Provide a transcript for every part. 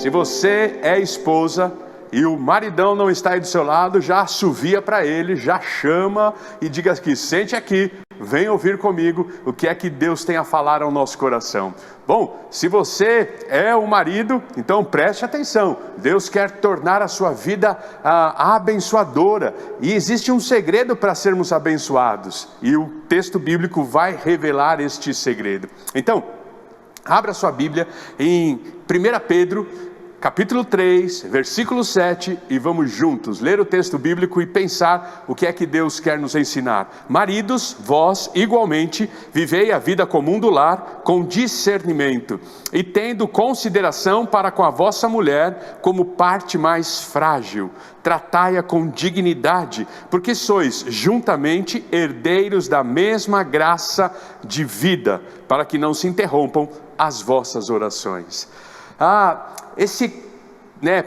se você é esposa e o maridão não está aí do seu lado, já assovia para ele, já chama e diga aqui, sente aqui, vem ouvir comigo o que é que Deus tem a falar ao nosso coração. Bom, se você é o marido, então preste atenção, Deus quer tornar a sua vida abençoadora, e existe um segredo para sermos abençoados, e o texto bíblico vai revelar este segredo. Então, abra sua Bíblia em 1 Pedro, capítulo 3, versículo 7, e vamos juntos ler o texto bíblico e pensar o que é que Deus quer nos ensinar. Maridos, vós igualmente vivei a vida comum do lar com discernimento, e tendo consideração para com a vossa mulher como parte mais frágil, tratai-a com dignidade, porque sois juntamente herdeiros da mesma graça de vida, para que não se interrompam as vossas orações. Esse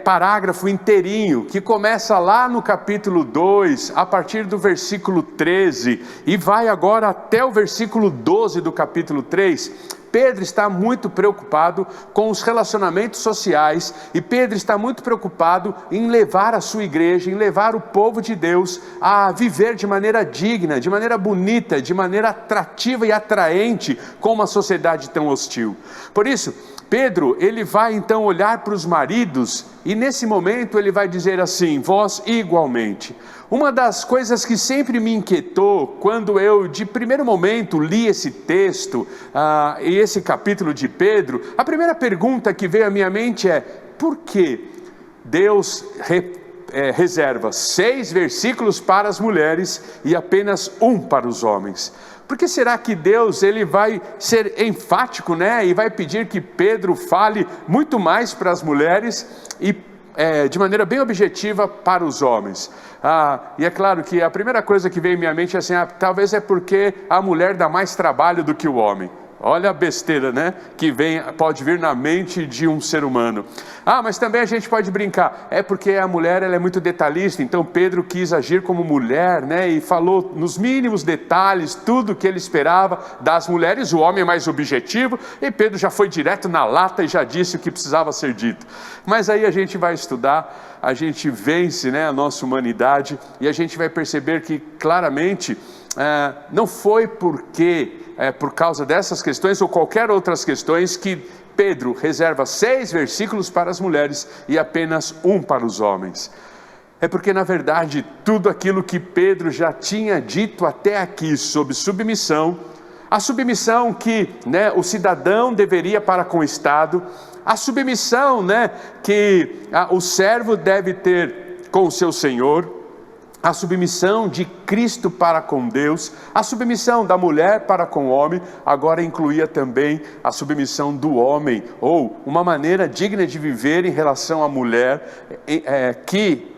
parágrafo inteirinho, que começa lá no capítulo 2, a partir do versículo 13, e vai agora até o versículo 12 do capítulo 3, Pedro está muito preocupado com os relacionamentos sociais, e Pedro está muito preocupado em levar a sua igreja, em levar o povo de Deus a viver de maneira digna, de maneira bonita, de maneira atrativa e atraente com uma sociedade tão hostil. Por isso, Pedro, ele vai então olhar para os maridos, e nesse momento ele vai dizer assim, vós igualmente. Uma das coisas que sempre me inquietou, quando eu de primeiro momento li esse texto, e esse capítulo de Pedro, a primeira pergunta que veio à minha mente é, por que Deus reserva 6 versículos para as mulheres e apenas 1 para os homens? Por que será que Deus ele vai ser enfático, e vai pedir que Pedro fale muito mais para as mulheres e de maneira bem objetiva para os homens? E é claro que a primeira coisa que veio em minha mente é assim, talvez é porque a mulher dá mais trabalho do que o homem. Olha a besteira, que pode vir na mente de um ser humano. Mas também a gente pode brincar, é porque a mulher ela é muito detalhista, então Pedro quis agir como mulher, e falou nos mínimos detalhes, tudo que ele esperava das mulheres. O homem é mais objetivo, e Pedro já foi direto na lata e já disse o que precisava ser dito. Mas aí a gente vai estudar, a gente vence a nossa humanidade, e a gente vai perceber que claramente não foi por causa dessas questões ou qualquer outras questões que Pedro reserva 6 versículos para as mulheres e apenas 1 para os homens. É porque na verdade tudo aquilo que Pedro já tinha dito até aqui sobre submissão, a submissão que o cidadão deveria para com o Estado, a submissão que o servo deve ter com o seu Senhor, a submissão de Cristo para com Deus, a submissão da mulher para com o homem, agora incluía também a submissão do homem, ou uma maneira digna de viver em relação à mulher, que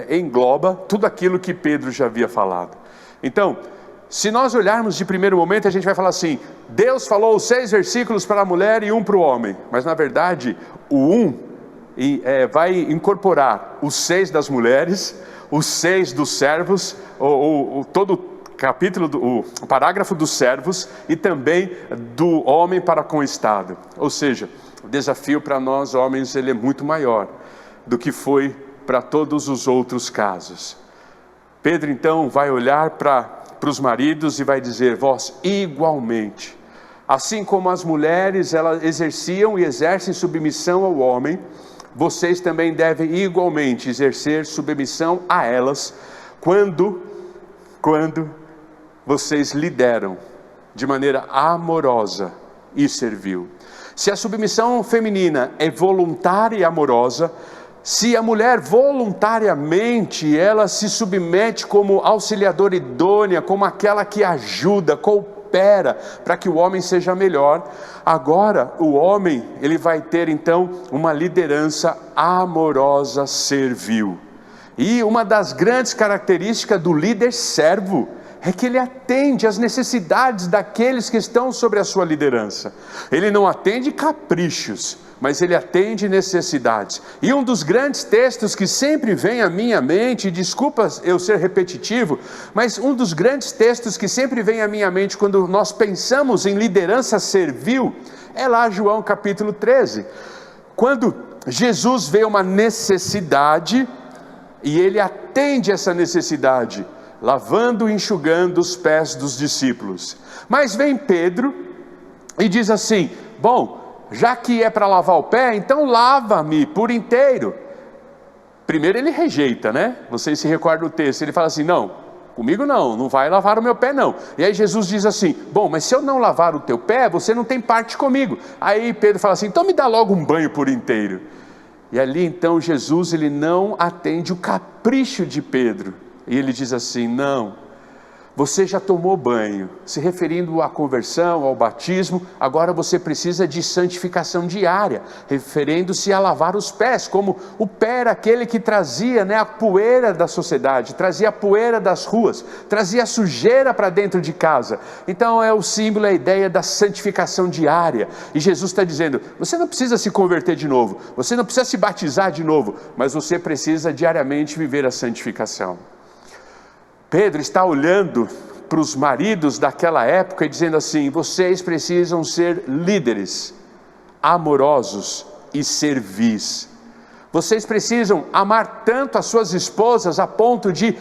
engloba tudo aquilo que Pedro já havia falado. Então, se nós olharmos de primeiro momento, a gente vai falar assim, Deus falou 6 versículos para a mulher e 1 para o homem, mas na verdade o 1 vai incorporar os 6 das mulheres, os 6 dos servos, todo o capítulo, o parágrafo dos servos, e também do homem para com o Estado. Ou seja, o desafio para nós homens ele é muito maior do que foi para todos os outros casos. Pedro então vai olhar para os maridos e vai dizer, vós igualmente, assim como as mulheres elas exerciam e exercem submissão ao homem, vocês também devem igualmente exercer submissão a elas, quando vocês lideram de maneira amorosa e servil. Se a submissão feminina é voluntária e amorosa, se a mulher voluntariamente ela se submete como auxiliadora idônea, como aquela que ajuda, coopera para que o homem seja melhor, agora o homem ele vai ter então uma liderança amorosa servil. E uma das grandes características do líder servo é que ele atende às necessidades daqueles que estão sobre a sua liderança. Ele não atende caprichos, mas ele atende necessidades. E um dos grandes textos que sempre vem à minha mente, desculpa eu ser repetitivo, mas um dos grandes textos que sempre vem à minha mente quando nós pensamos em liderança servil, é lá João capítulo 13, quando Jesus vê uma necessidade e ele atende essa necessidade, lavando e enxugando os pés dos discípulos. Mas vem Pedro e diz assim: bom, já que é para lavar o pé, então lava-me por inteiro. Primeiro ele rejeita, né? Vocês se recordam do texto, ele fala assim: não, comigo não vai lavar o meu pé não. E aí Jesus diz assim: bom, mas se eu não lavar o teu pé, você não tem parte comigo. Aí Pedro fala assim: então me dá logo um banho por inteiro. E ali então Jesus, ele não atende o capricho de Pedro, e ele diz assim: não, você já tomou banho, se referindo à conversão, ao batismo, agora você precisa de santificação diária, referindo-se a lavar os pés, como o pé era aquele que trazia, né, a poeira da sociedade, trazia a poeira das ruas, trazia a sujeira para dentro de casa. Então é o símbolo, é a ideia da santificação diária, e Jesus está dizendo: você não precisa se converter de novo, você não precisa se batizar de novo, mas você precisa diariamente viver a santificação. Pedro está olhando para os maridos daquela época e dizendo assim: vocês precisam ser líderes, amorosos e servis. Vocês precisam amar tanto as suas esposas a ponto de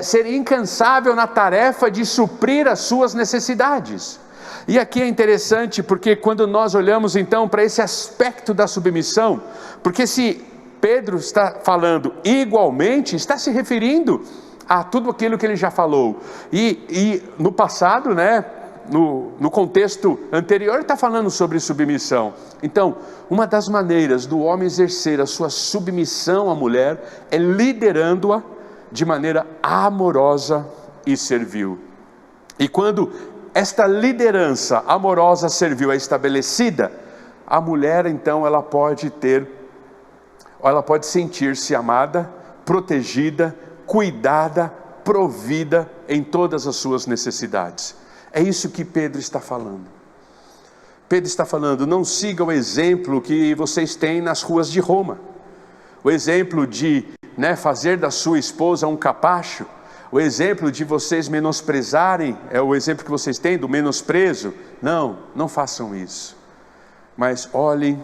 ser incansável na tarefa de suprir as suas necessidades. E aqui é interessante porque quando nós olhamos então para esse aspecto da submissão, porque se Pedro está falando igualmente, está se referindo a tudo aquilo que ele já falou, e no passado, né, no contexto anterior, ele está falando sobre submissão. Então, uma das maneiras do homem exercer a sua submissão à mulher é liderando-a de maneira amorosa e servil. E quando esta liderança amorosa servil é estabelecida, a mulher então ela pode sentir-se amada, protegida, cuidada, provida em todas as suas necessidades. É isso que Pedro está falando. Pedro está falando: não siga o exemplo que vocês têm nas ruas de Roma, o exemplo de fazer da sua esposa um capacho, o exemplo de vocês menosprezarem, é o exemplo que vocês têm do menosprezo. Não façam isso, mas olhem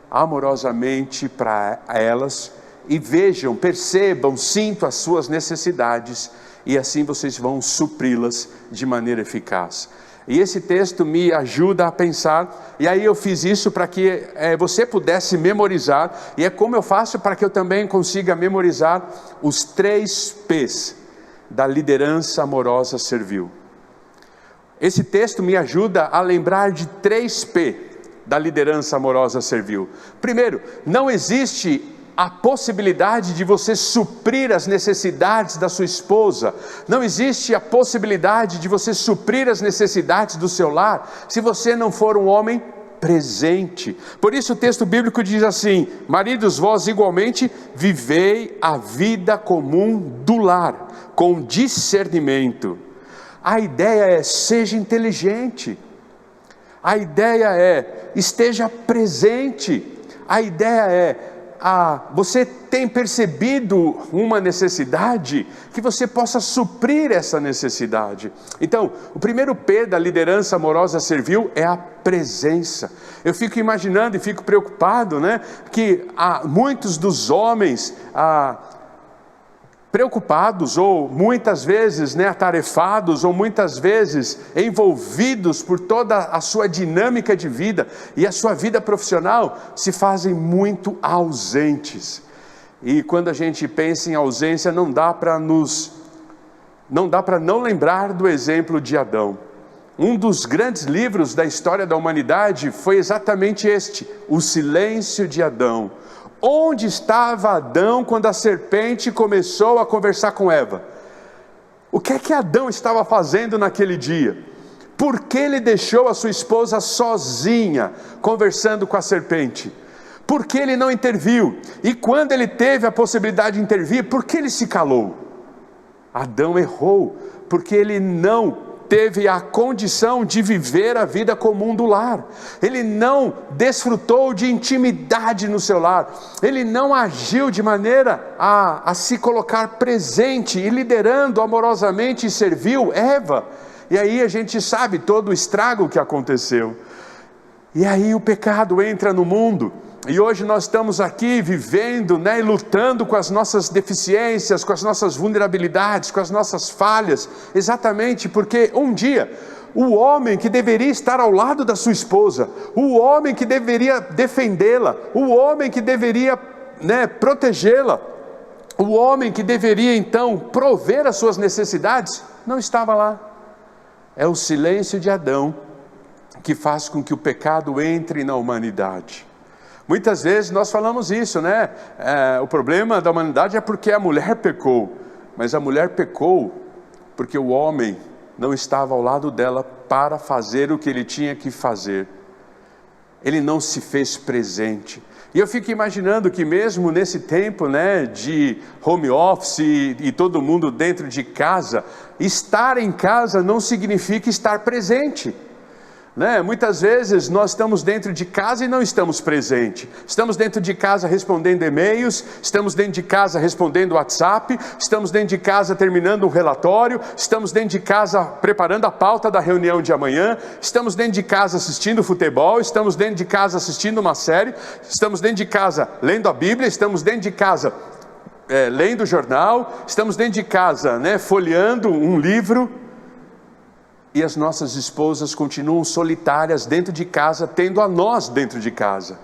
amorosamente para elas e vejam, percebam, sintam as suas necessidades, e assim vocês vão supri-las de maneira eficaz. E esse texto me ajuda a pensar, e aí eu fiz isso para que você pudesse memorizar, e é como eu faço para que eu também consiga memorizar os 3 P's da liderança amorosa servil. Esse texto me ajuda a lembrar de 3 P da liderança amorosa servil. Primeiro, não existe a possibilidade de você suprir as necessidades da sua esposa, não existe a possibilidade de você suprir as necessidades do seu lar, se você não for um homem presente. Por isso o texto bíblico diz assim: maridos, vós igualmente vivei a vida comum do lar, com discernimento. A ideia é: seja inteligente, a ideia é: esteja presente, a ideia é: você tem percebido uma necessidade, que você possa suprir essa necessidade. Então, o primeiro P da liderança amorosa servil é a presença. Eu fico imaginando e fico preocupado, que muitos dos homens preocupados, ou muitas vezes atarefados, ou muitas vezes envolvidos por toda a sua dinâmica de vida e a sua vida profissional, se fazem muito ausentes. E quando a gente pensa em ausência, não dá para não lembrar do exemplo de Adão. Um dos grandes livros da história da humanidade foi exatamente este, O Silêncio de Adão. Onde estava Adão quando a serpente começou a conversar com Eva? O que é que Adão estava fazendo naquele dia? Por que ele deixou a sua esposa sozinha, conversando com a serpente? Por que ele não interviu? E quando ele teve a possibilidade de intervir, por que ele se calou? Adão errou, porque ele não teve a condição de viver a vida comum do lar, ele não desfrutou de intimidade no seu lar, ele não agiu de maneira a se colocar presente e liderando amorosamente e serviu Eva, e aí a gente sabe todo o estrago que aconteceu. E aí o pecado entra no mundo, E hoje nós estamos aqui vivendo, né, e lutando com as nossas deficiências, com as nossas vulnerabilidades, com as nossas falhas, exatamente porque um dia o homem que deveria estar ao lado da sua esposa, o homem que deveria defendê-la, o homem que deveria, né, protegê-la, o homem que deveria então prover as suas necessidades, não estava lá. É o silêncio de Adão que faz com que o pecado entre na humanidade. Muitas vezes nós falamos isso, né? O problema da humanidade é porque a mulher pecou, mas a mulher pecou porque o homem não estava ao lado dela para fazer o que ele tinha que fazer. Ele não se fez presente. E eu fico imaginando que mesmo nesse tempo, né, de home office e todo mundo dentro de casa, estar em casa não significa estar presente. Né? Muitas vezes nós estamos dentro de casa e não estamos presentes. Estamos dentro de casa respondendo e-mails, estamos dentro de casa respondendo WhatsApp, estamos dentro de casa terminando um relatório, estamos dentro de casa preparando a pauta da reunião de amanhã, estamos dentro de casa assistindo futebol, estamos dentro de casa assistindo uma série, estamos dentro de casa lendo a Bíblia, estamos dentro de casa lendo o jornal, estamos dentro de casa, né, folheando um livro. E as nossas esposas continuam solitárias dentro de casa, tendo a nós dentro de casa.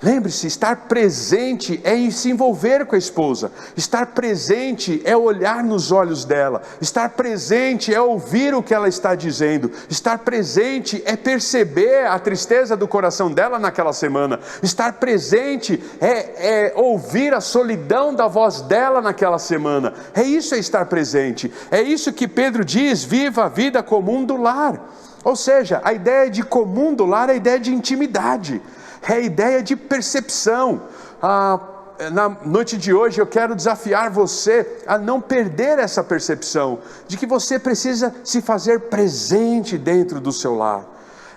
Lembre-se, estar presente é se envolver com a esposa. Estar presente é olhar nos olhos dela. Estar presente é ouvir o que ela está dizendo. Estar presente é perceber a tristeza do coração dela naquela semana. Estar presente é ouvir a solidão da voz dela naquela semana. Isso é estar presente. É isso que Pedro diz, viva a vida comum do lar. Ou seja, a ideia de comum do lar é a ideia de intimidade. É a ideia de percepção. Na noite de hoje eu quero desafiar você a não perder essa percepção de que você precisa se fazer presente dentro do seu lar.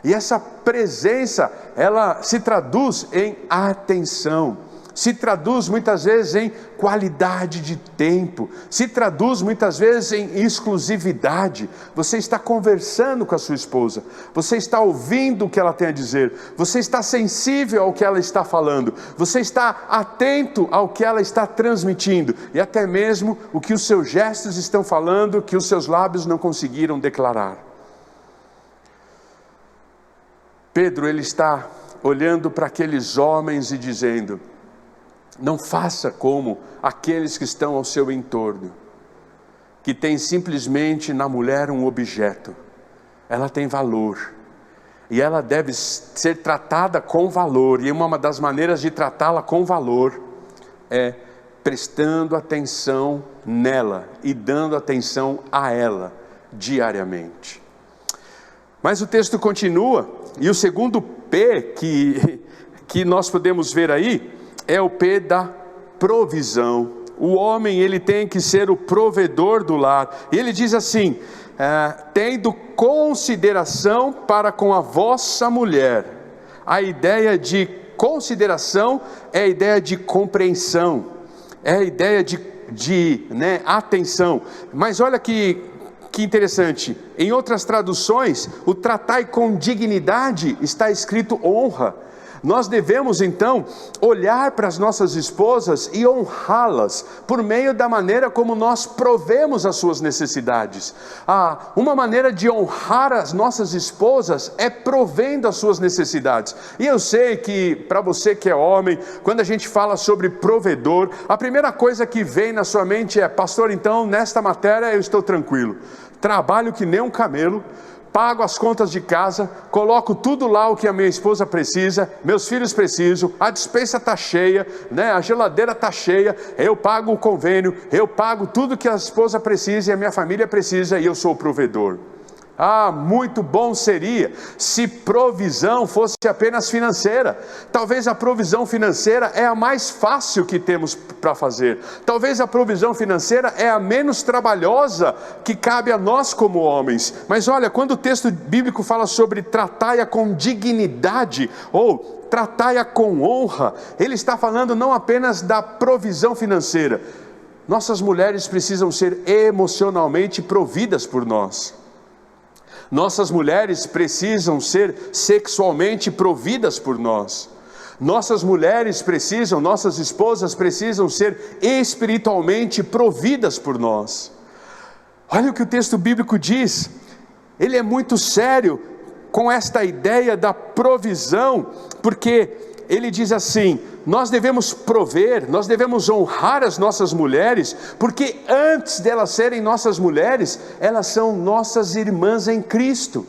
E essa presença, ela se traduz em atenção, se traduz muitas vezes em qualidade de tempo, se traduz muitas vezes em exclusividade. Você está conversando com a sua esposa, você está ouvindo o que ela tem a dizer, você está sensível ao que ela está falando, você está atento ao que ela está transmitindo, e até mesmo o que os seus gestos estão falando, que os seus lábios não conseguiram declarar. Pedro, ele está olhando para aqueles homens e dizendo: não faça como aqueles que estão ao seu entorno, que tem simplesmente na mulher um objeto. Ela tem valor, e ela deve ser tratada com valor, e uma das maneiras de tratá-la com valor é prestando atenção nela e dando atenção a ela diariamente. Mas o texto continua, e o segundo P que nós podemos ver aí é o P da provisão. O homem, ele tem que ser o provedor do lar. E ele diz assim: tendo consideração para com a vossa mulher. A ideia de consideração é a ideia de compreensão, é a ideia de atenção. Mas olha que interessante, em outras traduções, o tratai com dignidade está escrito honra. Nós devemos então olhar para as nossas esposas e honrá-las por meio da maneira como nós provemos as suas necessidades. Uma maneira de honrar as nossas esposas é provendo as suas necessidades. E eu sei que para você que é homem, quando a gente fala sobre provedor, a primeira coisa que vem na sua mente é: pastor, então nesta matéria eu estou tranquilo, trabalho que nem um camelo, pago as contas de casa, coloco tudo lá o que a minha esposa precisa, meus filhos precisam, a despensa está cheia, a geladeira está cheia, eu pago o convênio, eu pago tudo que a esposa precisa e a minha família precisa, e eu sou o provedor. Muito bom seria se provisão fosse apenas financeira. Talvez a provisão financeira é a mais fácil que temos para fazer. Talvez a provisão financeira é a menos trabalhosa que cabe a nós como homens. Mas olha, quando o texto bíblico fala sobre tratai-a com dignidade ou tratai-a com honra, ele está falando não apenas da provisão financeira. Nossas mulheres precisam ser emocionalmente providas por nós. Nossas mulheres precisam ser sexualmente providas por nós. Nossas mulheres precisam, nossas esposas precisam ser espiritualmente providas por nós. Olha o que o texto bíblico diz, ele é muito sério com esta ideia da provisão, porque ele diz assim: nós devemos prover, nós devemos honrar as nossas mulheres, porque antes delas serem nossas mulheres, elas são nossas irmãs em Cristo,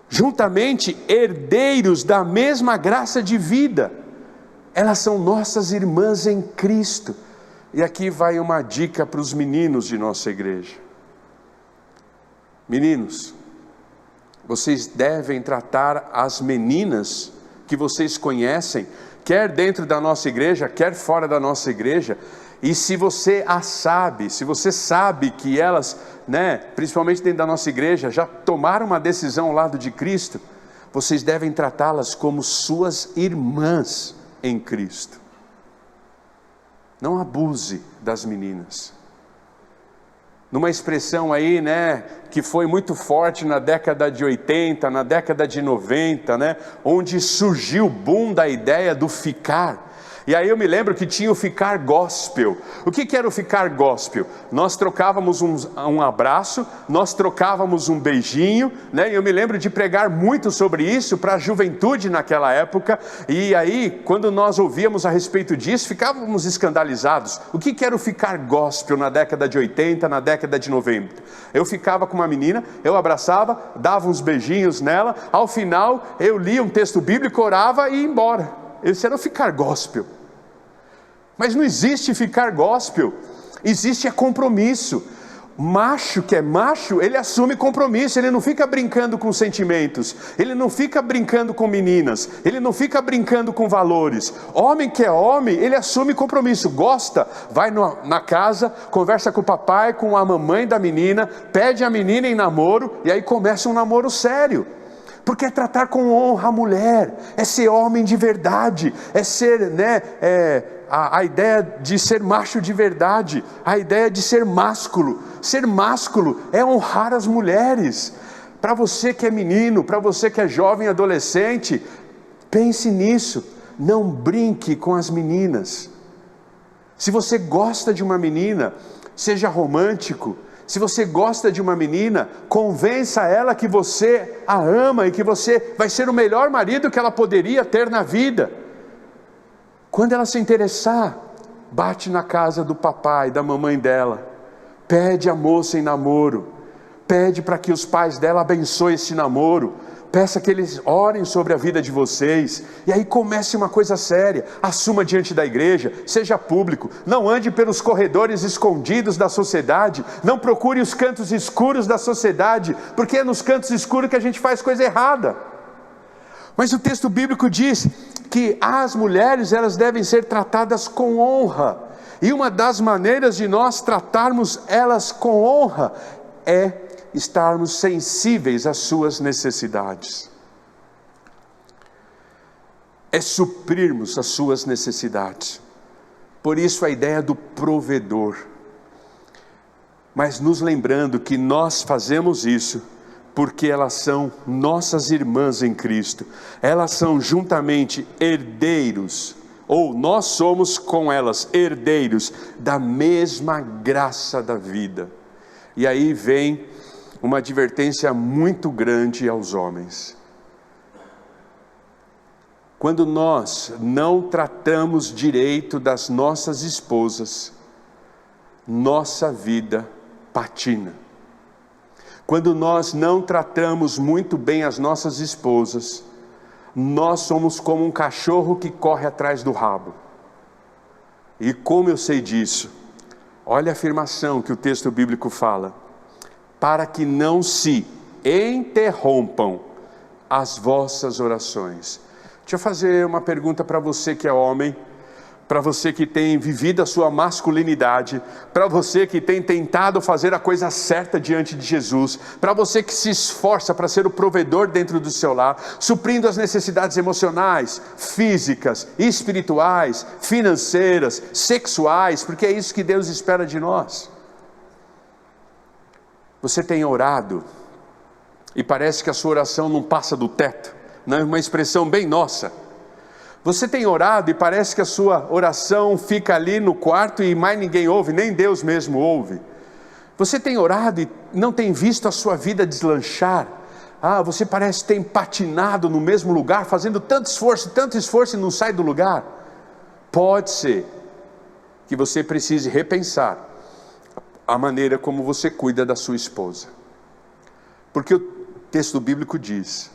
juntamente herdeiros da mesma graça de vida. Elas são nossas irmãs em Cristo. E aqui vai uma dica para os meninos de nossa igreja. Meninos, vocês devem tratar as meninas que vocês conhecem, quer dentro da nossa igreja, quer fora da nossa igreja, e se você sabe que elas, principalmente dentro da nossa igreja, já tomaram uma decisão ao lado de Cristo, vocês devem tratá-las como suas irmãs em Cristo. Não abuse das meninas. Numa expressão aí, que foi muito forte na década de 80, na década de 90, onde surgiu o boom da ideia do ficar. E aí eu me lembro que tinha o ficar gospel. O que era o ficar gospel? Nós trocávamos um abraço, nós trocávamos um beijinho, e eu me lembro de pregar muito sobre isso para a juventude naquela época. E aí, quando nós ouvíamos a respeito disso, ficávamos escandalizados. O que era o ficar gospel na década de 80, na década de 90? Eu ficava com uma menina, eu abraçava, dava uns beijinhos nela, ao final eu lia um texto bíblico, orava e ia embora. Esse era o ficar gospel. Mas não existe ficar gospel, existe compromisso. Macho que é macho, ele assume compromisso, ele não fica brincando com sentimentos, ele não fica brincando com meninas, ele não fica brincando com valores. Homem que é homem, ele assume compromisso, gosta, vai na casa, conversa com o papai, com a mamãe da menina, pede a menina em namoro, e aí começa um namoro sério. Porque é tratar com honra a mulher, é ser homem de verdade, é ser, a ideia de ser macho de verdade, a ideia de ser másculo. Ser másculo é honrar as mulheres. Para você que é menino, para você que é jovem, adolescente, pense nisso, não brinque com as meninas. Se você gosta de uma menina, seja romântico. Se você gosta de uma menina, convença ela que você a ama e que você vai ser o melhor marido que ela poderia ter na vida. Quando ela se interessar, bate na casa do papai, da mamãe dela, pede a moça em namoro, pede para que os pais dela abençoem esse namoro, peça que eles orem sobre a vida de vocês, e aí comece uma coisa séria, assuma diante da igreja, seja público, não ande pelos corredores escondidos da sociedade, não procure os cantos escuros da sociedade, porque é nos cantos escuros que a gente faz coisa errada. Mas o texto bíblico diz que as mulheres, elas devem ser tratadas com honra, e uma das maneiras de nós tratarmos elas com honra é estarmos sensíveis às suas necessidades, é suprirmos as suas necessidades. Por isso a ideia do provedor, mas nos lembrando que nós fazemos isso porque elas são nossas irmãs em Cristo, elas são juntamente herdeiros, ou nós somos com elas herdeiros da mesma graça da vida. E aí vem uma advertência muito grande aos homens. Quando nós não tratamos direito das nossas esposas, nossa vida patina. Quando nós não tratamos muito bem as nossas esposas, nós somos como um cachorro que corre atrás do rabo. E como eu sei disso? Olha a afirmação que o texto bíblico fala: para que não se interrompam as vossas orações. Deixa eu fazer uma pergunta para você que é homem, para você que tem vivido a sua masculinidade, para você que tem tentado fazer a coisa certa diante de Jesus, para você que se esforça para ser o provedor dentro do seu lar, suprindo as necessidades emocionais, físicas, espirituais, financeiras, sexuais, porque é isso que Deus espera de nós. Você tem orado e parece que a sua oração não passa do teto, não é uma expressão bem nossa. Você tem orado e parece que a sua oração fica ali no quarto e mais ninguém ouve, nem Deus mesmo ouve. Você tem orado e não tem visto a sua vida deslanchar. Você parece ter patinado no mesmo lugar, fazendo tanto esforço e não sai do lugar. Pode ser que você precise repensar a maneira como você cuida da sua esposa. Porque o texto bíblico diz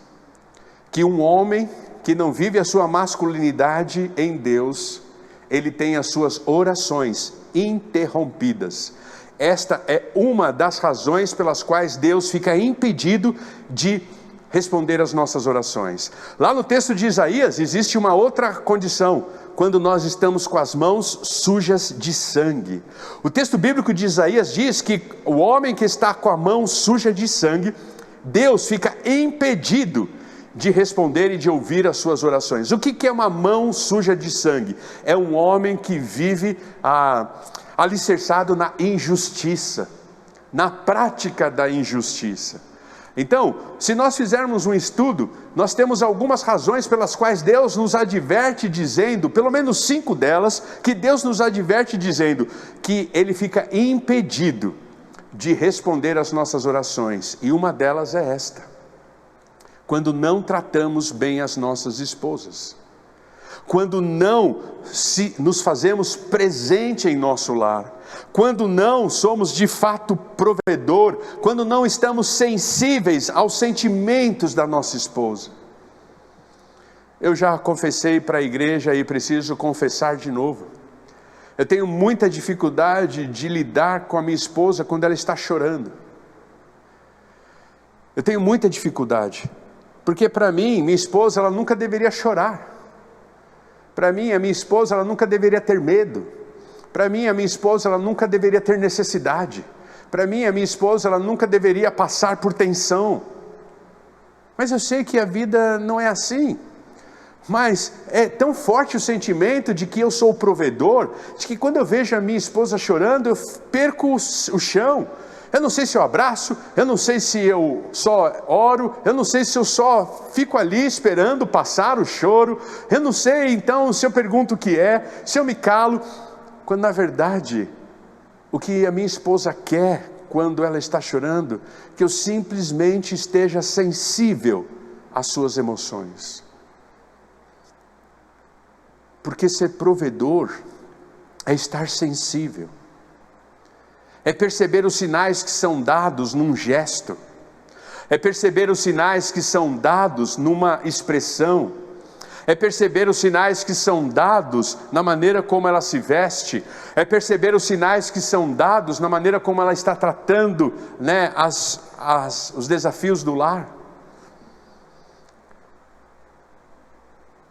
que um homem que não vive a sua masculinidade em Deus, ele tem as suas orações interrompidas. Esta é uma das razões pelas quais Deus fica impedido de responder às nossas orações. Lá no texto de Isaías existe uma outra condição, quando nós estamos com as mãos sujas de sangue. O texto bíblico de Isaías diz que o homem que está com a mão suja de sangue, Deus fica impedido de responder e de ouvir as suas orações. O que é uma mão suja de sangue? É um homem que vive alicerçado na injustiça, na prática da injustiça. Então, se nós fizermos um estudo, nós temos algumas razões pelas quais Deus nos adverte dizendo, pelo menos 5 delas, que Deus nos adverte dizendo que Ele fica impedido de responder às nossas orações, e uma delas é esta: quando não tratamos bem as nossas esposas, quando não nos fazemos presente em nosso lar, quando não somos de fato provedor, quando não estamos sensíveis aos sentimentos da nossa esposa. Eu já confessei para a igreja e preciso confessar de novo. Eu tenho muita dificuldade de lidar com a minha esposa quando ela está chorando. Eu tenho muita dificuldade. Porque para mim, minha esposa, ela nunca deveria chorar. Para mim, a minha esposa, ela nunca deveria ter medo. Para mim, a minha esposa, ela nunca deveria ter necessidade. Para mim, a minha esposa, ela nunca deveria passar por tensão. Mas eu sei que a vida não é assim. Mas é tão forte o sentimento de que eu sou o provedor, de que quando eu vejo a minha esposa chorando, eu perco o chão. Eu não sei se eu abraço, eu não sei se eu só oro, eu não sei se eu só fico ali esperando passar o choro, eu não sei então se eu pergunto o que é, se eu me calo, quando na verdade, o que a minha esposa quer quando ela está chorando, que eu simplesmente esteja sensível às suas emoções. Porque ser provedor é estar sensível. É perceber os sinais que são dados num gesto, é perceber os sinais que são dados numa expressão, é perceber os sinais que são dados na maneira como ela se veste, é perceber os sinais que são dados na maneira como ela está tratando, os desafios do lar.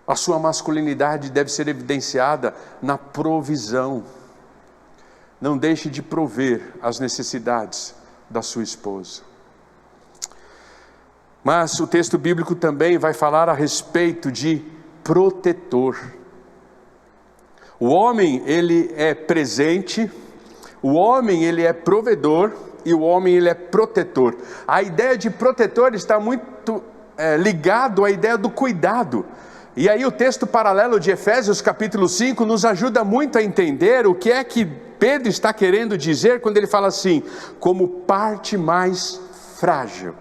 A sua masculinidade deve ser evidenciada na provisão. Não deixe de prover as necessidades da sua esposa. Mas o texto bíblico também vai falar a respeito de protetor. O homem, ele é presente, o homem, ele é provedor e o homem, ele é protetor. A ideia de protetor está muito ligado à ideia do cuidado. E aí o texto paralelo de Efésios capítulo 5 nos ajuda muito a entender o que é que Pedro está querendo dizer quando ele fala assim, como parte mais frágil.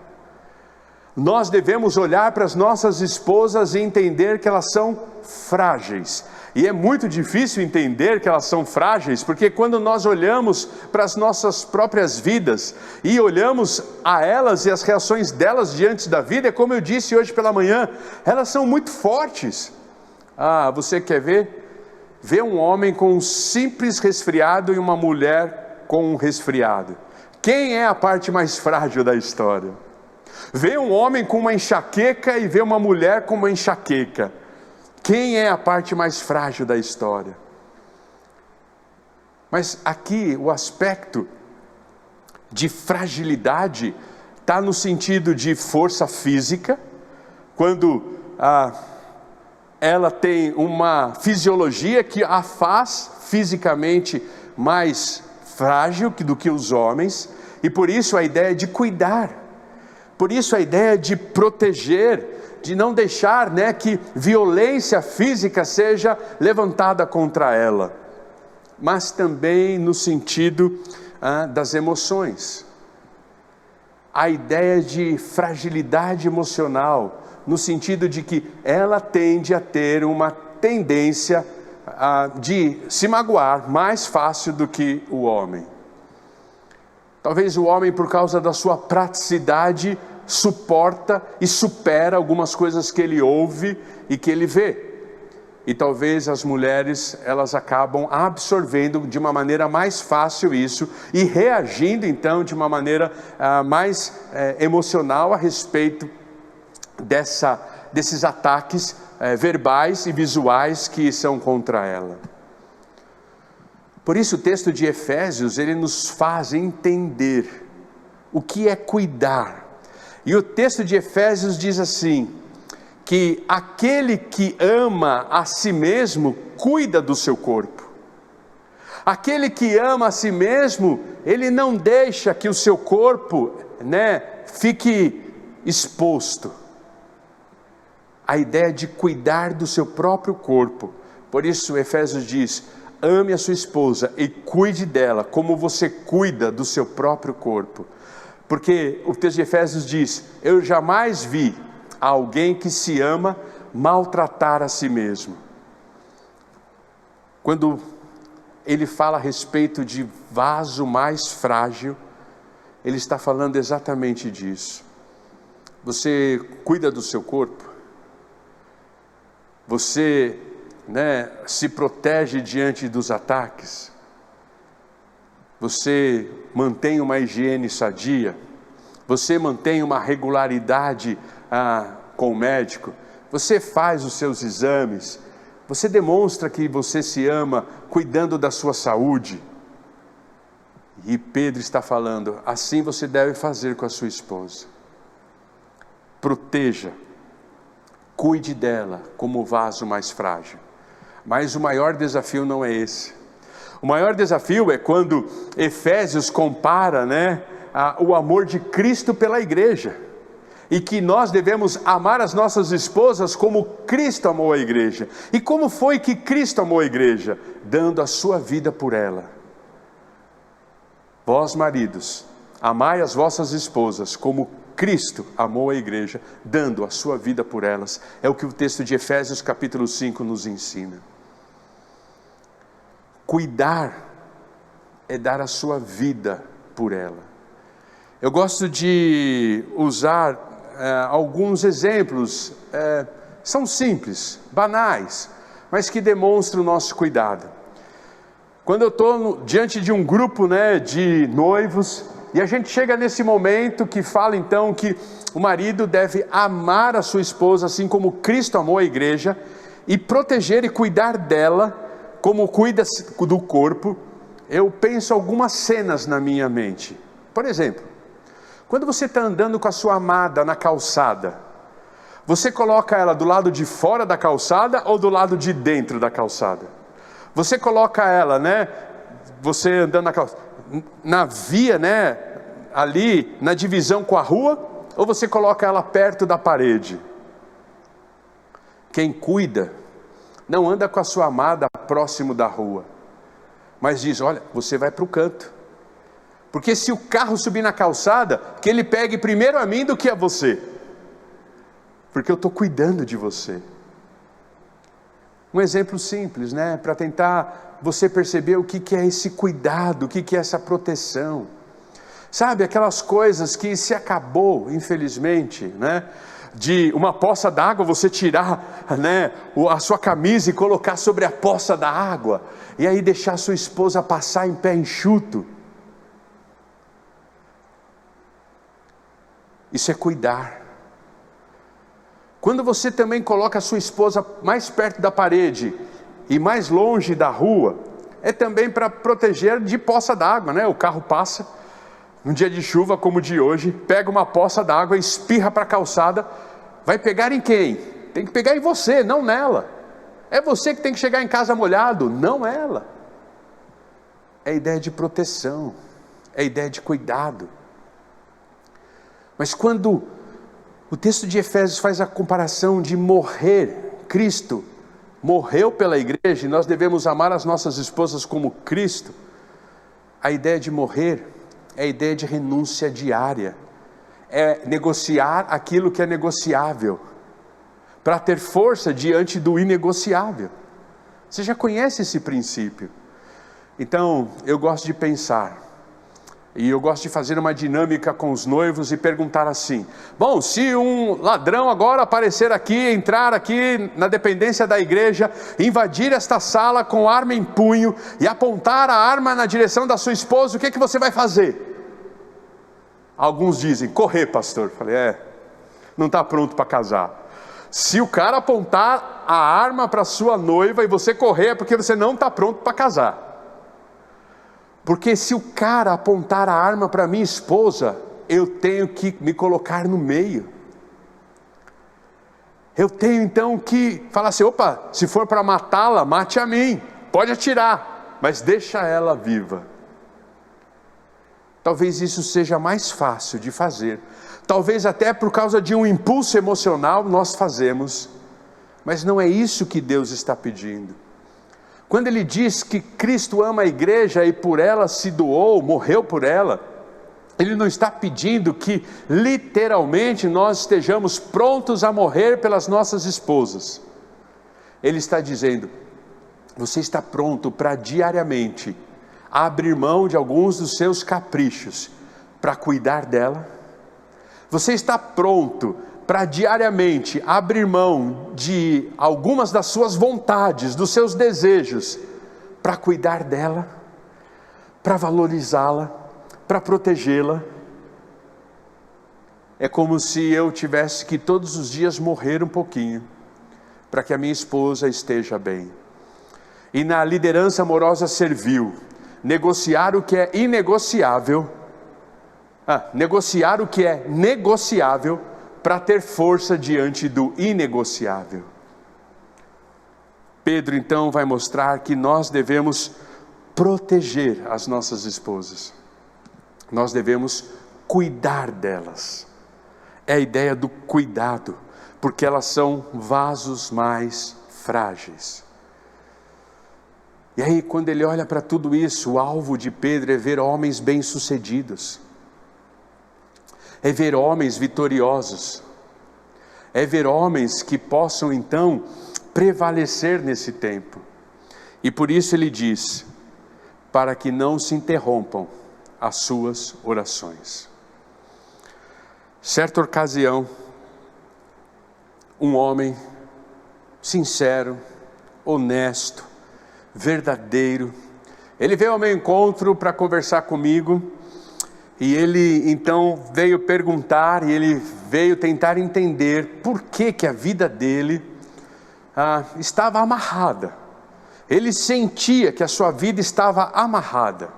Nós devemos olhar para as nossas esposas e entender que elas são frágeis. E é muito difícil entender que elas são frágeis, porque quando nós olhamos para as nossas próprias vidas e olhamos a elas e as reações delas diante da vida, é como eu disse hoje pela manhã, elas são muito fortes. Você quer ver? Vê um homem com um simples resfriado e uma mulher com um resfriado. Quem é a parte mais frágil da história? Vê um homem com uma enxaqueca e vê uma mulher com uma enxaqueca. Quem é a parte mais frágil da história? Mas aqui o aspecto de fragilidade está no sentido de força física, quando ela tem uma fisiologia que a faz fisicamente mais frágil do que os homens, e por isso a ideia de cuidar, por isso a ideia de proteger, de não deixar, né, que violência física seja levantada contra ela, mas também no sentido das emoções. A ideia de fragilidade emocional, no sentido de que ela tende a ter uma tendência de se magoar mais fácil do que o homem. Talvez o homem, por causa da sua praticidade, suporta e supera algumas coisas que ele ouve e que ele vê. E talvez as mulheres, elas acabam absorvendo de uma maneira mais fácil isso e reagindo então de uma maneira mais emocional a respeito desses ataques verbais e visuais que são contra ela. Por isso o texto de Efésios, ele nos faz entender o que é cuidar. E o texto de Efésios diz assim, que aquele que ama a si mesmo, cuida do seu corpo. Aquele que ama a si mesmo, ele não deixa que o seu corpo, fique exposto. A ideia de cuidar do seu próprio corpo. Por isso Efésios diz, ame a sua esposa e cuide dela, como você cuida do seu próprio corpo. Porque o texto de Efésios diz, eu jamais vi alguém que se ama maltratar a si mesmo. Quando ele fala a respeito de vaso mais frágil, ele está falando exatamente disso. Você cuida do seu corpo? Você se protege diante dos ataques? Você mantém uma higiene sadia? Você mantém uma regularidade com o médico? Você faz os seus exames? Você demonstra que você se ama cuidando da sua saúde? E Pedro está falando, assim você deve fazer com a sua esposa. Proteja, cuide dela como o vaso mais frágil. Mas o maior desafio não é esse. O maior desafio é quando Efésios compara o amor de Cristo pela igreja. E que nós devemos amar as nossas esposas como Cristo amou a igreja. E como foi que Cristo amou a igreja? Dando a sua vida por ela. Vós, maridos, amai as vossas esposas como Cristo amou a igreja, dando a sua vida por elas. É o que o texto de Efésios capítulo 5 nos ensina. Cuidar é dar a sua vida por ela. Eu gosto de usar alguns exemplos, são simples, banais, mas que demonstram o nosso cuidado. Quando eu estou diante de um grupo de noivos, e a gente chega nesse momento que fala então que o marido deve amar a sua esposa assim como Cristo amou a igreja, e proteger e cuidar dela como cuida do corpo, eu penso algumas cenas na minha mente. Por exemplo, quando você está andando com a sua amada na calçada, você coloca ela do lado de fora da calçada ou do lado de dentro da calçada? Você coloca ela, você andando na via, ali na divisão com a rua, ou você coloca ela perto da parede? Quem cuida, não anda com a sua amada próximo da rua, mas diz, olha, você vai para o canto. Porque se o carro subir na calçada, que ele pegue primeiro a mim do que a você. Porque eu estou cuidando de você. Um exemplo simples, para tentar você perceber o que é esse cuidado, o que é essa proteção. Sabe, aquelas coisas que se acabou, infelizmente, de uma poça d'água, você tirar a sua camisa e colocar sobre a poça da água, e aí deixar a sua esposa passar em pé enxuto. Isso é cuidar. Quando você também coloca a sua esposa mais perto da parede e mais longe da rua, é também para proteger de poça d'água, o carro passa, num dia de chuva como o de hoje, pega uma poça d'água, espirra para a calçada, vai pegar em quem? Tem que pegar em você, não nela. É você que tem que chegar em casa molhado, não ela. É a ideia de proteção, é a ideia de cuidado. Mas quando O texto de Efésios faz a comparação de morrer. Cristo morreu pela igreja e nós devemos amar as nossas esposas como Cristo. A ideia de morrer é a ideia de renúncia diária. É negociar aquilo que é negociável, para ter força diante do inegociável. Você já conhece esse princípio. Então, eu gosto de pensar, e eu gosto de fazer uma dinâmica com os noivos e perguntar assim: bom, se um ladrão agora aparecer aqui, entrar aqui na dependência da igreja, invadir esta sala com arma em punho e apontar a arma na direção da sua esposa, o que você vai fazer? Alguns dizem: correr, pastor. Eu falei: não está pronto para casar. Se o cara apontar a arma para sua noiva e você correr, é porque você não está pronto para casar. Porque se o cara apontar a arma para minha esposa, eu tenho que me colocar no meio. Eu tenho então que falar assim: opa, se for para matá-la, mate a mim, pode atirar, mas deixa ela viva. Talvez isso seja mais fácil de fazer, talvez até por causa de um impulso emocional nós fazemos, mas não é isso que Deus está pedindo. Quando Ele diz que Cristo ama a igreja e por ela se doou, morreu por ela, Ele não está pedindo que literalmente nós estejamos prontos a morrer pelas nossas esposas. Ele está dizendo: você está pronto para diariamente abrir mão de alguns dos seus caprichos para cuidar dela? Você está pronto para diariamente abrir mão de algumas das suas vontades, dos seus desejos, para cuidar dela, para valorizá-la, para protegê-la? É como se eu tivesse que todos os dias morrer um pouquinho, para que a minha esposa esteja bem. E na liderança amorosa servil, negociar o que é inegociável, negociar o que é negociável para ter força diante do inegociável. Pedro então vai mostrar que nós devemos proteger as nossas esposas, nós devemos cuidar delas. É a ideia do cuidado, porque elas são vasos mais frágeis. E aí, quando ele olha para tudo isso, o alvo de Pedro é ver homens bem-sucedidos, é ver homens vitoriosos, é ver homens que possam então prevalecer nesse tempo. E por isso ele diz: para que não se interrompam as suas orações. Certa ocasião, um homem sincero, honesto, verdadeiro, ele veio ao meu encontro para conversar comigo, e ele então veio perguntar, e ele veio tentar entender por que a vida dele estava amarrada. Ele sentia que a sua vida estava amarrada.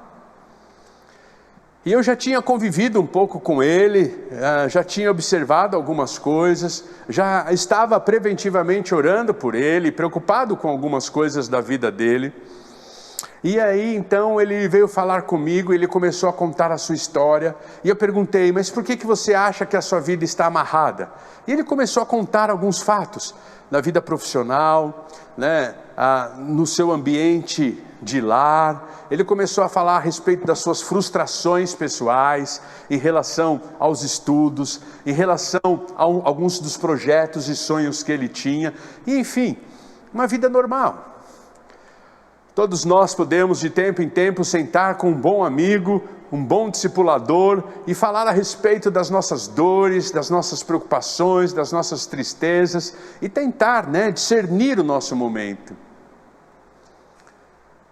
E eu já tinha convivido um pouco com ele, já tinha observado algumas coisas, já estava preventivamente orando por ele, preocupado com algumas coisas da vida dele. E aí então ele veio falar comigo, ele começou a contar a sua história, e eu perguntei: mas por que você acha que a sua vida está amarrada? E ele começou a contar alguns fatos, na vida profissional, no seu ambiente de lar. Ele começou a falar a respeito das suas frustrações pessoais, em relação aos estudos, em relação a alguns dos projetos e sonhos que ele tinha, e enfim, uma vida normal. Todos nós podemos de tempo em tempo sentar com um bom amigo, um bom discipulador, e falar a respeito das nossas dores, das nossas preocupações, das nossas tristezas, e tentar discernir o nosso momento.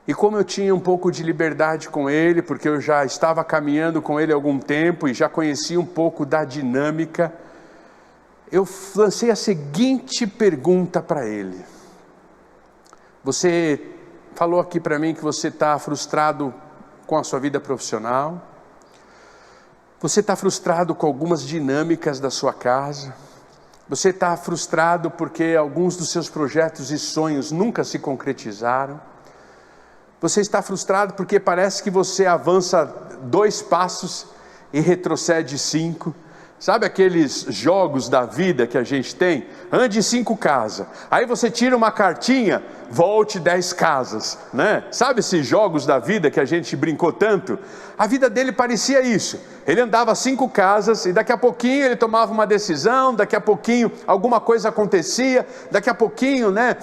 E como eu tinha um pouco de liberdade com ele, porque eu já estava caminhando com ele há algum tempo, e já conhecia um pouco da dinâmica, eu lancei a seguinte pergunta para ele: você falou aqui para mim que você está frustrado com a sua vida profissional, você está frustrado com algumas dinâmicas da sua casa, você está frustrado porque alguns dos seus projetos e sonhos nunca se concretizaram, você está frustrado porque parece que você avança 2 passos e retrocede 5, Sabe aqueles jogos da vida que a gente tem? Ande 5 casas. Aí você tira uma cartinha, volte 10 casas, né? Sabe esses jogos da vida que a gente brincou tanto? A vida dele parecia isso. Ele andava 5 casas e daqui a pouquinho ele tomava uma decisão, daqui a pouquinho alguma coisa acontecia, daqui a pouquinho, né,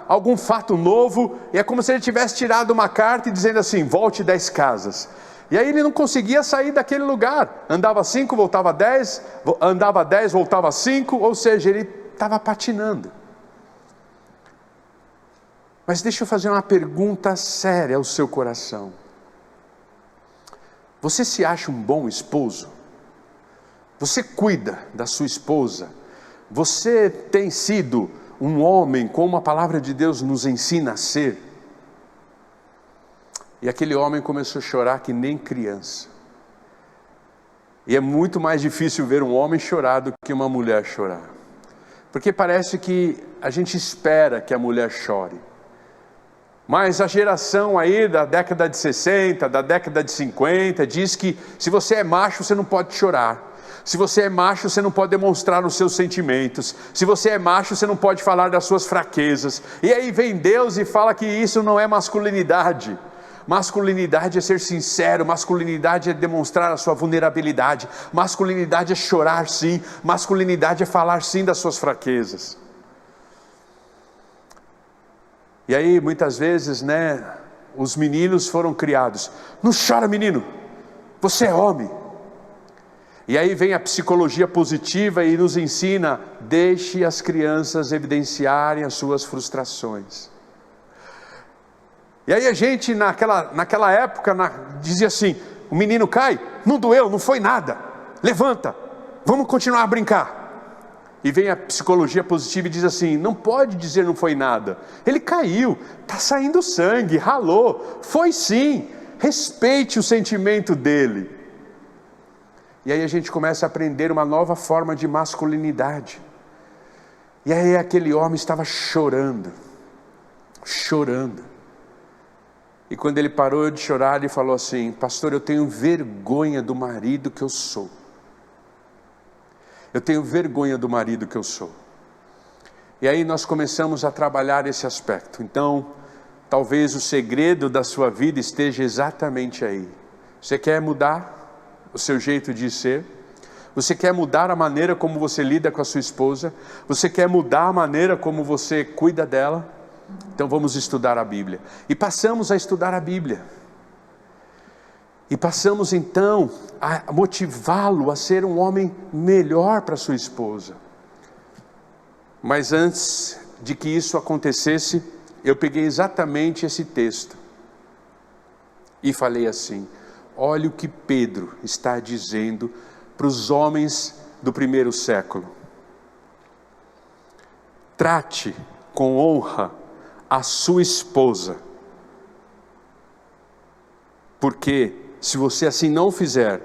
algum fato novo, e é como se ele tivesse tirado uma carta e dizendo assim, volte 10 casas. E aí ele não conseguia sair daquele lugar, andava 5, voltava 10, andava 10, voltava 5, ou seja, ele estava patinando. Mas deixa eu fazer uma pergunta séria ao seu coração. Você se acha um bom esposo? Você cuida da sua esposa? Você tem sido um homem como a palavra de Deus nos ensina a ser? E aquele homem começou a chorar que nem criança. E é muito mais difícil ver um homem chorar do que uma mulher chorar. Porque parece que a gente espera que a mulher chore. Mas a geração aí da década de 60, da década de 50, diz que se você é macho, você não pode chorar. Se você é macho, você não pode demonstrar os seus sentimentos. Se você é macho, você não pode falar das suas fraquezas. E aí vem Deus e fala que isso não é masculinidade. Masculinidade é ser sincero, masculinidade é demonstrar a sua vulnerabilidade, masculinidade é chorar sim, masculinidade é falar sim das suas fraquezas. E aí muitas vezes, né, os meninos foram criados, não chora menino, você é homem. E aí vem a psicologia positiva e nos ensina, deixe as crianças evidenciarem as suas frustrações. E aí a gente naquela época dizia assim, o menino cai, não doeu, não foi nada, levanta, vamos continuar a brincar. E vem a psicologia positiva e diz assim, não pode dizer não foi nada, ele caiu, está saindo sangue, ralou, foi sim, respeite o sentimento dele. E aí a gente começa a aprender uma nova forma de masculinidade. E aí aquele homem estava chorando. E quando ele parou de chorar, ele falou assim, pastor, eu tenho vergonha do marido que eu sou. Eu tenho vergonha do marido que eu sou. E aí nós começamos a trabalhar esse aspecto. Então, talvez o segredo da sua vida esteja exatamente aí. Você quer mudar o seu jeito de ser? Você quer mudar a maneira como você lida com a sua esposa? Você quer mudar a maneira como você cuida dela? Então vamos estudar a Bíblia. E passamos a estudar a Bíblia. E passamos então a motivá-lo a ser um homem melhor para sua esposa. Mas antes de que isso acontecesse, eu peguei exatamente esse texto. E falei assim, olha o que Pedro está dizendo para os homens do primeiro século. Trate com honra a sua esposa, porque se você assim não fizer,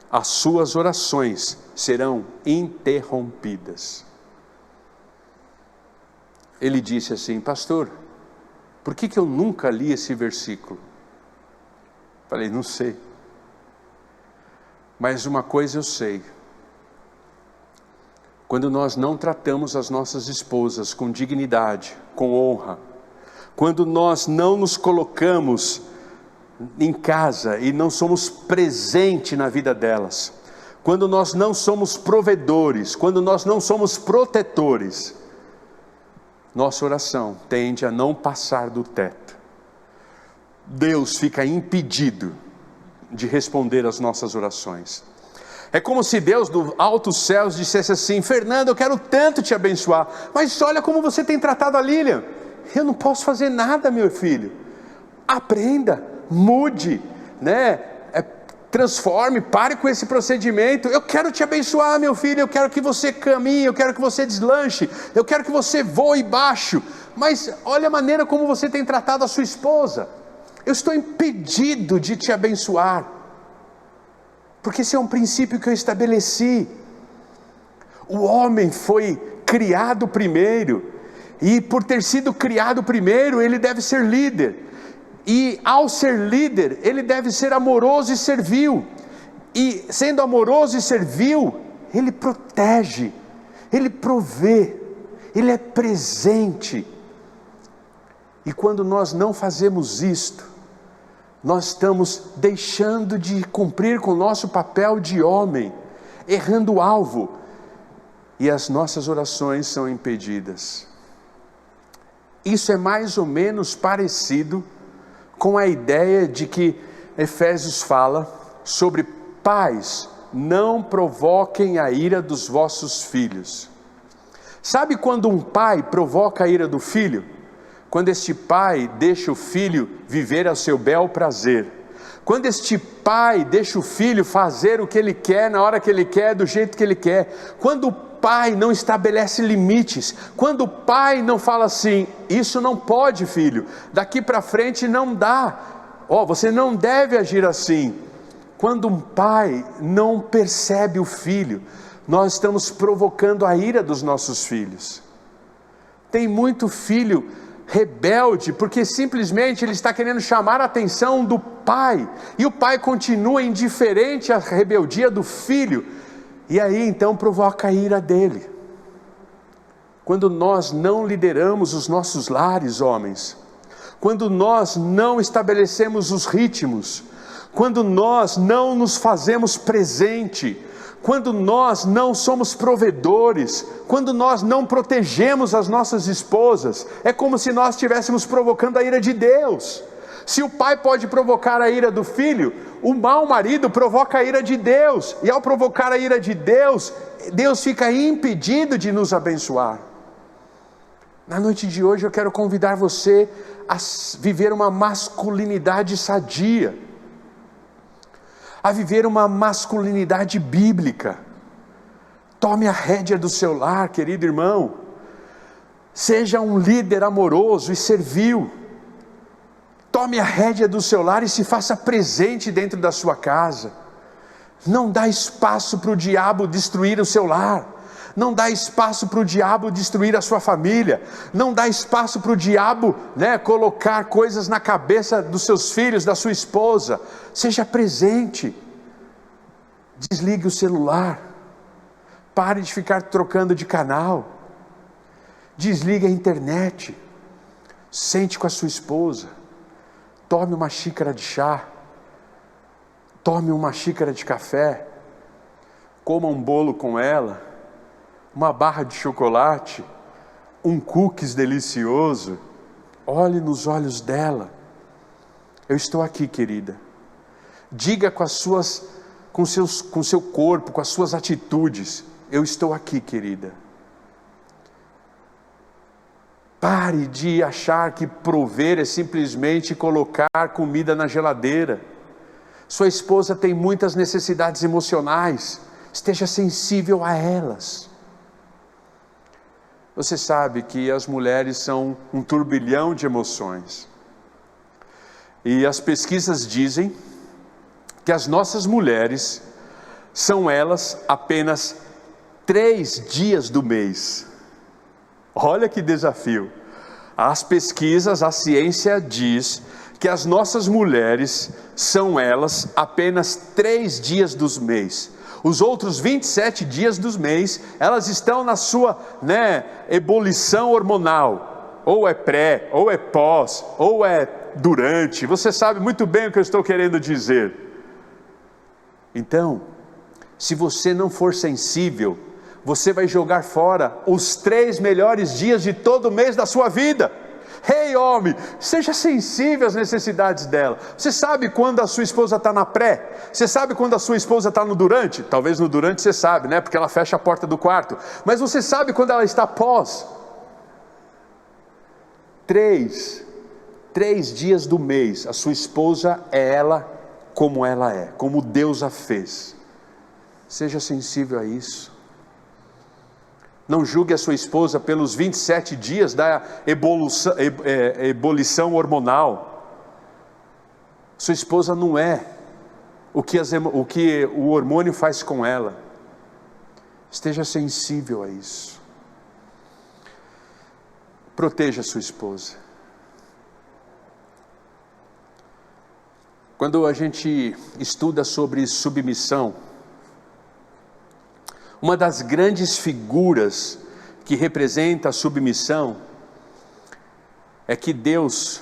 as suas orações serão interrompidas. Ele disse assim, pastor, por que eu nunca li esse versículo? Falei, não sei, mas uma coisa eu sei, quando nós não tratamos as nossas esposas com dignidade, com honra, quando nós não nos colocamos em casa e não somos presentes na vida delas, quando nós não somos provedores, quando nós não somos protetores, nossa oração tende a não passar do teto. Deus fica impedido de responder às nossas orações. É como se Deus do altos céus dissesse assim, Fernando, eu quero tanto te abençoar, mas olha como você tem tratado a Lilian. Eu não posso fazer nada, meu filho. Aprenda, mude, né? Transforme, pare com esse procedimento. Eu quero te abençoar, meu filho, eu quero que você caminhe, eu quero que você deslanche, eu quero que você voe baixo, mas olha a maneira como você tem tratado a sua esposa. Eu estou impedido de te abençoar, porque esse é um princípio que eu estabeleci. O homem foi criado primeiro, e por ter sido criado primeiro, ele deve ser líder, e ao ser líder, ele deve ser amoroso e servil, E sendo amoroso e servil, Ele protege, Ele provê, Ele é presente. E quando nós não fazemos isto, nós estamos deixando de cumprir com o nosso papel de homem, errando o alvo, e as nossas orações são impedidas. Isso é mais ou menos parecido com a ideia de que Efésios fala sobre: pais, não provoquem a ira dos vossos filhos. Sabe quando um pai provoca a ira do filho? Quando este pai deixa o filho viver ao seu bel prazer. Quando este pai deixa o filho fazer o que ele quer, na hora que ele quer, do jeito que ele quer. Quando o pai não estabelece limites. Quando o pai não fala assim: isso não pode, filho, daqui para frente não dá. Você não deve agir assim. Quando um pai não percebe o filho, nós estamos provocando a ira dos nossos filhos. Tem muito filho rebelde, porque simplesmente ele está querendo chamar a atenção do pai, e o pai continua indiferente à rebeldia do filho, e aí então provoca a ira dele. Quando nós não lideramos os nossos lares, homens, quando nós não estabelecemos os ritmos, quando nós não nos fazemos presente, quando nós não somos provedores, quando nós não protegemos as nossas esposas, é como se nós estivéssemos provocando a ira de Deus. Se o pai pode provocar a ira do filho, o mau marido provoca a ira de Deus, e ao provocar a ira de Deus, Deus fica impedido de nos abençoar. Na noite de hoje eu quero convidar você a viver uma masculinidade sadia, a viver uma masculinidade bíblica. Tome a rédea do seu lar, querido irmão. Seja um líder amoroso e servil. Tome a rédea do seu lar e se faça presente dentro da sua casa. Não dá espaço para o diabo destruir o seu lar. Não dá espaço para o diabo destruir a sua família. Não dá espaço para o diabo, colocar coisas na cabeça dos seus filhos, da sua esposa. Seja presente. Desligue o celular. Pare de ficar trocando de canal. Desligue a internet. Sente com a sua esposa. Tome uma xícara de chá. Tome uma xícara de café. Coma um bolo com ela. Uma barra de chocolate, um cookies delicioso. Olhe nos olhos dela. Eu estou aqui, querida. Diga com seu corpo, com as suas atitudes: eu estou aqui, querida. Pare de achar que prover é simplesmente colocar comida na geladeira. Sua esposa tem muitas necessidades emocionais. Esteja sensível a elas. Você sabe que as mulheres são um turbilhão de emoções. E as pesquisas dizem que as nossas mulheres são elas apenas 3 dias do mês. Olha que desafio. As pesquisas, a ciência diz que as nossas mulheres são elas apenas 3 dias do mês. Os outros 27 dias do mês, elas estão na sua ebulição hormonal. Ou é pré, ou é pós, ou é durante. Você sabe muito bem o que eu estou querendo dizer. Então, se você não for sensível, você vai jogar fora os 3 melhores dias de todo mês da sua vida. Ei, homem, seja sensível às necessidades dela. Você sabe quando a sua esposa está na pré? Você sabe quando a sua esposa está no durante? Talvez no durante você sabe, porque ela fecha a porta do quarto. Mas você sabe quando ela está pós? 3 dias do mês, a sua esposa é ela como ela é, como Deus a fez. Seja sensível a isso. Não julgue a sua esposa pelos 27 dias da ebulição hormonal. Sua esposa não é o que o hormônio faz com ela. Esteja sensível a isso. Proteja a sua esposa. Quando a gente estuda sobre submissão, uma das grandes figuras que representa a submissão é que Deus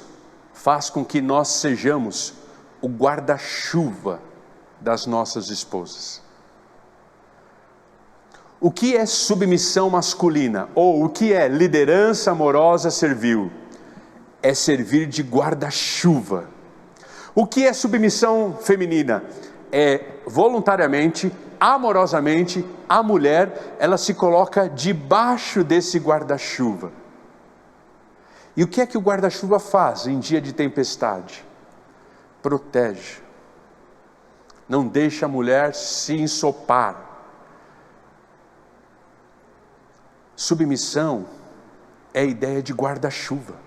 faz com que nós sejamos o guarda-chuva das nossas esposas. O que é submissão masculina? Ou o que é liderança amorosa servil? É servir de guarda-chuva. O que é submissão feminina? É voluntariamente, amorosamente, a mulher, ela se coloca debaixo desse guarda-chuva. E o que é que o guarda-chuva faz em dia de tempestade? Protege. Não deixa a mulher se ensopar. Submissão é a ideia de guarda-chuva.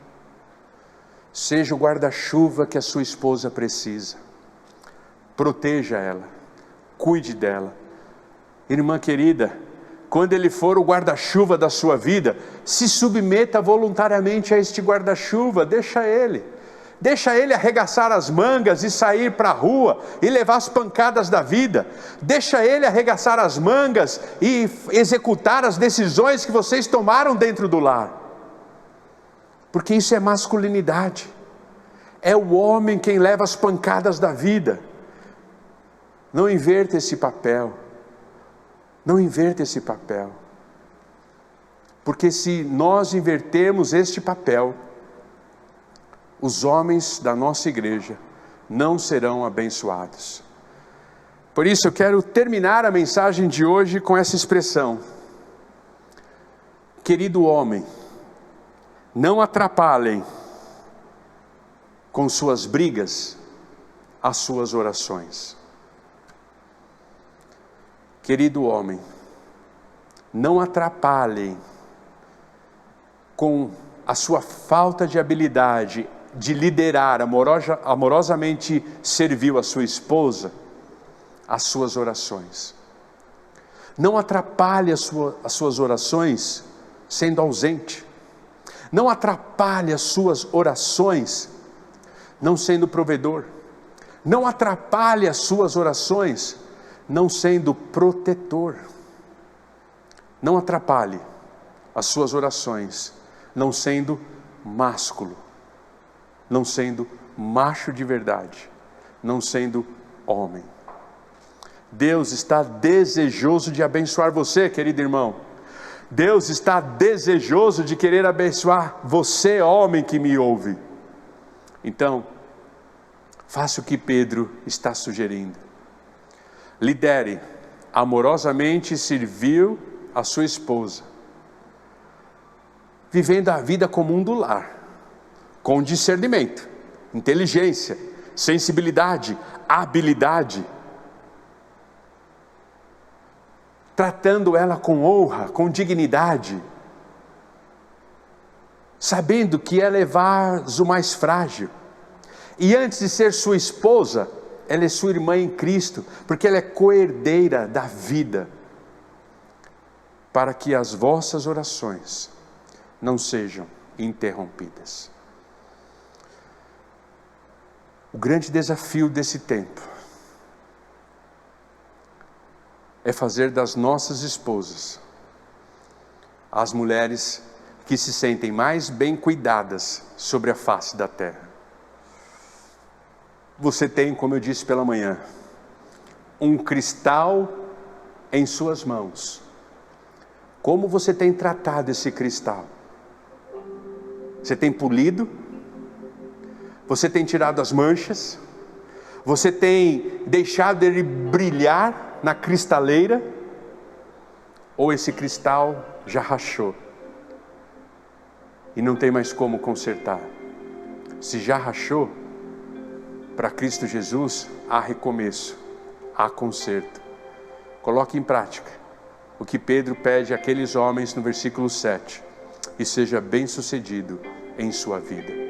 Seja o guarda-chuva que a sua esposa precisa. Proteja ela. Cuide dela. Irmã querida, quando ele for o guarda-chuva da sua vida, se submeta voluntariamente a este guarda-chuva. Deixa ele arregaçar as mangas e sair para a rua e levar as pancadas da vida. Deixa ele arregaçar as mangas e executar as decisões que vocês tomaram dentro do lar. Porque isso é masculinidade. É o homem quem leva as pancadas da vida. Não inverta esse papel. Não inverta esse papel. Porque se nós invertermos este papel, os homens da nossa igreja não serão abençoados. Por isso eu quero terminar a mensagem de hoje com essa expressão: querido homem, não atrapalhem com suas brigas as suas orações. Querido homem, não atrapalhem com a sua falta de habilidade de liderar amorosamente servil a sua esposa, as suas orações. Não atrapalhe as suas orações sendo ausente. Não atrapalhe as suas orações não sendo provedor. Não atrapalhe as suas orações não sendo protetor. Não atrapalhe as suas orações não sendo másculo, não sendo macho de verdade, não sendo homem. Deus está desejoso de abençoar você, querido irmão. Deus está desejoso de querer abençoar você, homem que me ouve. Então, faça o que Pedro está sugerindo. Lidere amorosamente e servil a sua esposa, vivendo a vida comum do lar, com discernimento, inteligência, sensibilidade, habilidade, tratando ela com honra, com dignidade, sabendo que ela é vaso mais frágil, e antes de ser sua esposa, ela é sua irmã em Cristo, porque ela é coerdeira da vida, para que as vossas orações não sejam interrompidas. O grande desafio desse tempo é fazer das nossas esposas as mulheres que se sentem mais bem cuidadas sobre a face da terra. Você tem, como eu disse pela manhã, um cristal em suas mãos. Como você tem tratado esse cristal? Você tem polido? Você tem tirado as manchas? Você tem deixado ele brilhar na cristaleira? Ou esse cristal já rachou e não tem mais como consertar? Se já rachou, para Cristo Jesus há recomeço, há conserto. Coloque em prática o que Pedro pede àqueles homens no versículo 7, e seja bem-sucedido em sua vida.